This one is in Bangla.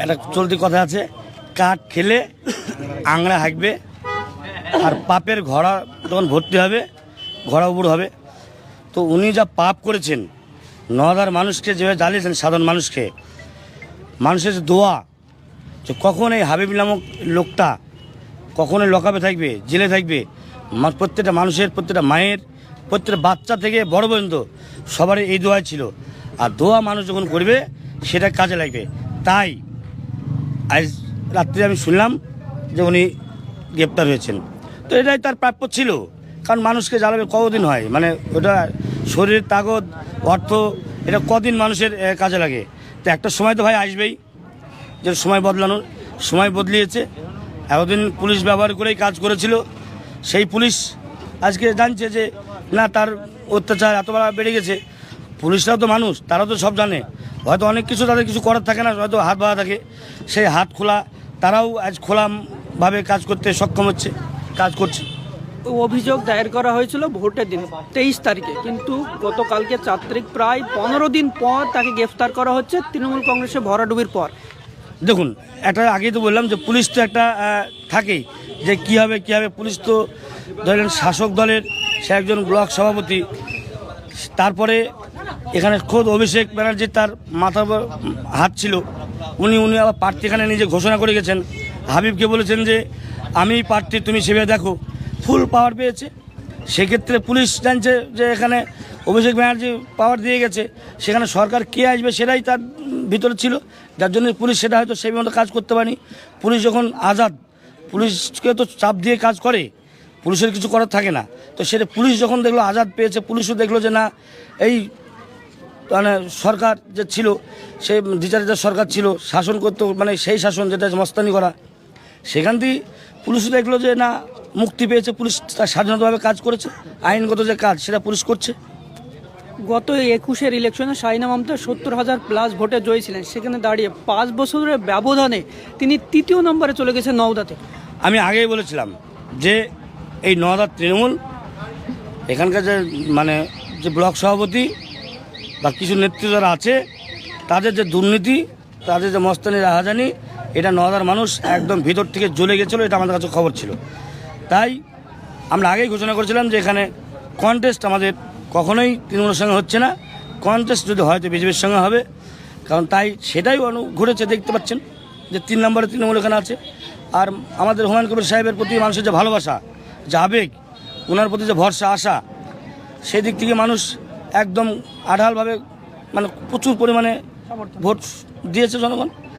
একটা চলতি কথা আছে, কাঠ খেলে আংড়া হাঁকবে, আর পাপের ঘোড়া যখন ভর্তি হবে ঘোড়া উবুড় হবে। তো উনি যা পাপ করেছেন, নওদার মানুষকে যেভাবে জ্বালিয়েছেন, সাধারণ মানুষকে, মানুষের যে দোয়া, যে কখন এই হাবিব নামক লোকটা কখন লকআপে থাকবে, জেলে থাকবে, প্রত্যেকটা মানুষের, প্রত্যেকটা মায়ের, প্রত্যেকটা বাচ্চা থেকে বড় পর্যন্ত সবারই এই দোয়া ছিল। আর দোয়া মানুষ যখন করবে সেটা কাজে লাগবে। তাই আজ রাত্রে আমি শুনলাম যে উনি গ্রেপ্তার হয়েছেন। তো এটাই তার প্রাপ্য ছিল, কারণ মানুষকে জ্বালাবে কতদিন হয়, মানে ওটা শরীরের তাগত, অর্থ, এটা কদিন মানুষের কাজে লাগে। তো একটা সময় তো ভাই আসবেই, যে সময় বদলানোর, সময় বদলিয়েছে। এতদিন পুলিশ ব্যবহার করেই কাজ করেছিল, সেই পুলিশ আজকে জানছে যে না, তার অত্যাচার এত বেড়ে গেছে। পুলিশরাও তো মানুষ, তারাও তো সব জানে, হয়তো অনেক কিছু তাদের কিছু করার থাকে না, হয়তো হাত বাঁধা থাকে, সেই হাত খোলা, তারাও আজ খোলাভাবে কাজ করতে সক্ষম হচ্ছে, কাজ করছে। অভিযোগ দায়ের করা হয়েছিল ভোটের দিন 23 তারিখে, কিন্তু গতকালকে 4 তারিখ, প্রায় 15 দিন পর তাকে গ্রেফতার করা হচ্ছে তৃণমূল কংগ্রেসে ভরাডুবির পর। দেখুন, একটা আগেই তো বললাম যে পুলিশ তো একটা থাকেই, যে কী হবে কী হবে। পুলিশ তো ধরেন শাসক দলের, সে একজন ব্লক সভাপতি, তারপরে এখানে খোদ অভিষেক ব্যানার্জি তার মাথার উপর হাত ছিল, উনি আবার প্রার্থী এখানে নিজে ঘোষণা করে গেছেন। হাবিবকে বলেছেন যে আমি প্রার্থী, তুমি সেভাবে দেখো, ফুল পাওয়ার পেয়েছে। সেক্ষেত্রে পুলিশ জানছে যে এখানে অভিষেক ব্যানার্জি পাওয়ার দিয়ে গেছে, সেখানে সরকার কে আসবে সেটাই তার ভিতরে ছিল, যার জন্য পুলিশ সেটা হয়তো সেই মতো কাজ করতে পারেনি। পুলিশ যখন আজাদ, পুলিশকে তো চাপ দিয়ে কাজ করে, পুলিশের কিছু করার থাকে না। তো সেটা পুলিশ যখন দেখলো আজাদ পেয়েছে, পুলিশও দেখলো যে না, এই মানে সরকার যে ছিল, সে দ্বিচারিতার সরকার ছিল, শাসন করতে, মানে সেই শাসন যেটা মস্তানি করা, সেখান থেকে পুলিশও দেখলো যে না, মুক্তি পেয়েছে, পুলিশ তার স্বাধীনতাভাবে কাজ করেছে, আইনগত যে কাজ সেটা পুলিশ করছে। গত 21-এর ইলেকশনে শাহিনা মমতা 70,000+ ভোটে জয়ী ছিলেন, সেখানে দাঁড়িয়ে 5 বছরের ব্যবধানে তিনি 3য় নম্বরে চলে গেছেন নওদাতে। আমি আগেই বলেছিলাম যে এই নওদার তৃণমূল, এখানকার যে মানে যে ব্লক সভাপতি বা কিছু নেতৃত্ব যারা আছে, তাদের যে দুর্নীতি, তাদের যে মস্তানি রাহাজানি, এটা নওদার মানুষ একদম ভিতর থেকে জ্বলে গেছিলো, এটা আমাদের কাছে খবর ছিল। তাই আমরা আগেই ঘোষণা করেছিলাম যে এখানে কন্টেস্ট আমাদের কখনোই তৃণমূলের সঙ্গে হচ্ছে না, কন্টেস্ট যদি হয় তো বিজেপির সঙ্গে হবে। কারণ তাই সেটাই ঘুরেছে, দেখতে পাচ্ছেন যে 3 নম্বরে তৃণমূল এখানে আছে। আর আমাদের হুমায়ুন কবির সাহেবের প্রতি মানুষের যে ভালোবাসা, যে আবেগ, ওনার প্রতি যে ভরসা, আশা, সেই দিক থেকে মানুষ একদম আড়ালভাবে, মানে প্রচুর পরিমাণে ভোট দিয়েছে জনগণ।